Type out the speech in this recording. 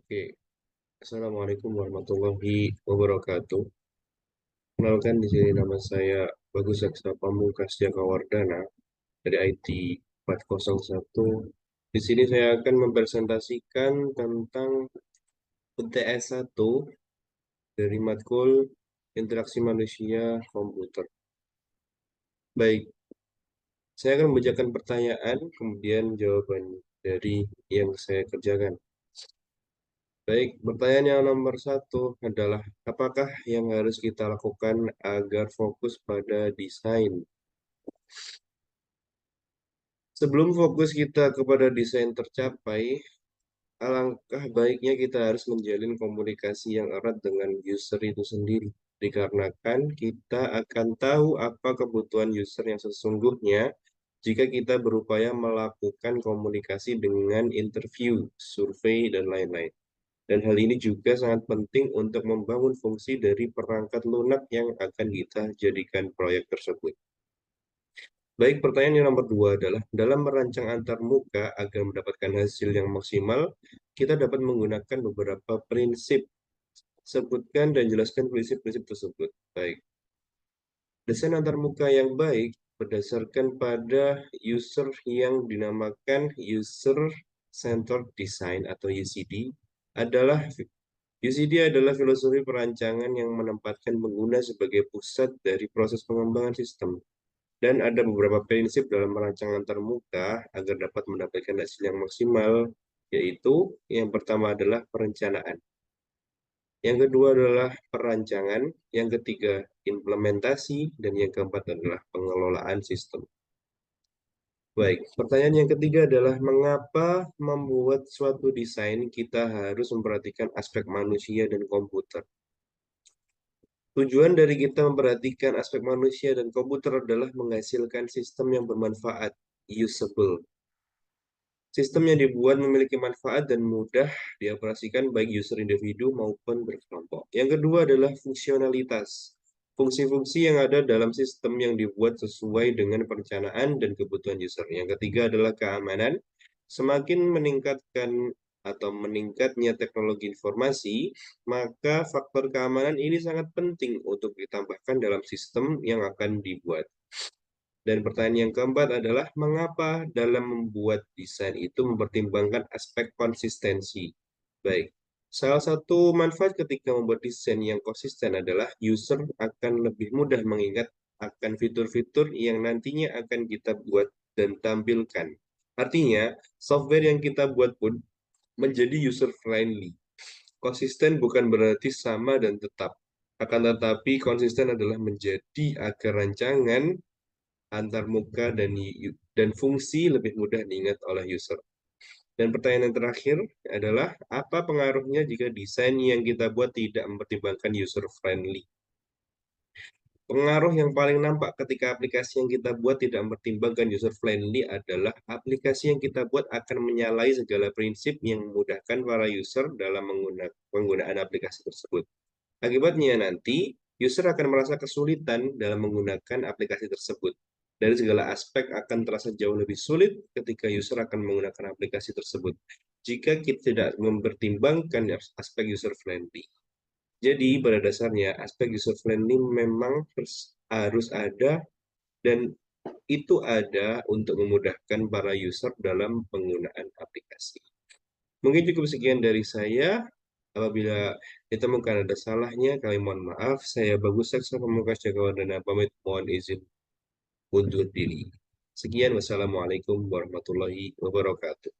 Oke, Assalamualaikum warahmatullahi wabarakatuh. Kenalkan di sini nama saya Bagus Saksa Pamungkas Jakawardana dari IT 401. Di sini saya akan mempresentasikan tentang UTS 1 dari matkul Interaksi Manusia Komputer. Baik, saya akan membacakan pertanyaan, kemudian jawaban dari yang saya kerjakan. Baik, pertanyaan yang nomor satu adalah apakah yang harus kita lakukan agar fokus pada desain? Sebelum fokus kita kepada desain tercapai, alangkah baiknya kita harus menjalin komunikasi yang erat dengan user itu sendiri. Dikarenakan kita akan tahu apa kebutuhan user yang sesungguhnya jika kita berupaya melakukan komunikasi dengan interview, survei, dan lain-lain. Dan hal ini juga sangat penting untuk membangun fungsi dari perangkat lunak yang akan kita jadikan proyek tersebut. Baik, pertanyaan yang nomor dua adalah, dalam merancang antar muka agar mendapatkan hasil yang maksimal, kita dapat menggunakan beberapa prinsip. Sebutkan dan jelaskan prinsip-prinsip tersebut. Baik, desain antar muka yang baik berdasarkan pada user yang dinamakan User Centered Design atau UCD adalah UCD adalah filosofi perancangan yang menempatkan pengguna sebagai pusat dari proses pengembangan sistem. Dan ada beberapa prinsip dalam merancang antarmuka agar dapat mendapatkan hasil yang maksimal, yaitu yang pertama adalah perencanaan. Yang kedua adalah perancangan, yang ketiga implementasi, dan yang keempat adalah pengelolaan sistem. Baik, pertanyaan yang ketiga adalah mengapa membuat suatu desain kita harus memperhatikan aspek manusia dan komputer. Tujuan dari kita memperhatikan aspek manusia dan komputer adalah menghasilkan sistem yang bermanfaat, usable. Sistem yang dibuat memiliki manfaat dan mudah dioperasikan baik user individu maupun berkelompok. Yang kedua adalah fungsionalitas. Fungsi-fungsi yang ada dalam sistem yang dibuat sesuai dengan perencanaan dan kebutuhan user. Yang ketiga adalah keamanan. Semakin meningkatkan atau meningkatnya teknologi informasi, maka faktor keamanan ini sangat penting untuk ditambahkan dalam sistem yang akan dibuat. Dan pertanyaan yang keempat adalah mengapa dalam membuat desain itu mempertimbangkan aspek konsistensi. Baik, salah satu manfaat ketika membuat desain yang konsisten adalah user akan lebih mudah mengingat akan fitur-fitur yang nantinya akan kita buat dan tampilkan. Artinya, software yang kita buat pun menjadi user-friendly. Konsisten bukan berarti sama dan tetap. Akan tetapi, konsisten adalah menjadi agar rancangan antar muka dan fungsi lebih mudah diingat oleh user. Dan pertanyaan yang terakhir adalah, apa pengaruhnya jika desain yang kita buat tidak mempertimbangkan user-friendly? Pengaruh yang paling nampak ketika aplikasi yang kita buat tidak mempertimbangkan user-friendly adalah aplikasi yang kita buat akan menyalahi segala prinsip yang memudahkan para user dalam penggunaan aplikasi tersebut. Akibatnya nanti, user akan merasa kesulitan dalam menggunakan aplikasi tersebut. Dari segala aspek akan terasa jauh lebih sulit ketika user akan menggunakan aplikasi tersebut jika kita tidak mempertimbangkan aspek user-friendly. Jadi, pada dasarnya, aspek user-friendly memang harus ada dan itu ada untuk memudahkan para user dalam penggunaan aplikasi. Mungkin cukup sekian dari saya. Apabila ditemukan ada salahnya, kami mohon maaf. Saya Bagus Saksa Pamungkas Jakawardana pamit mohon izin undur diri. Sekian, wassalamualaikum warahmatullahi wabarakatuh.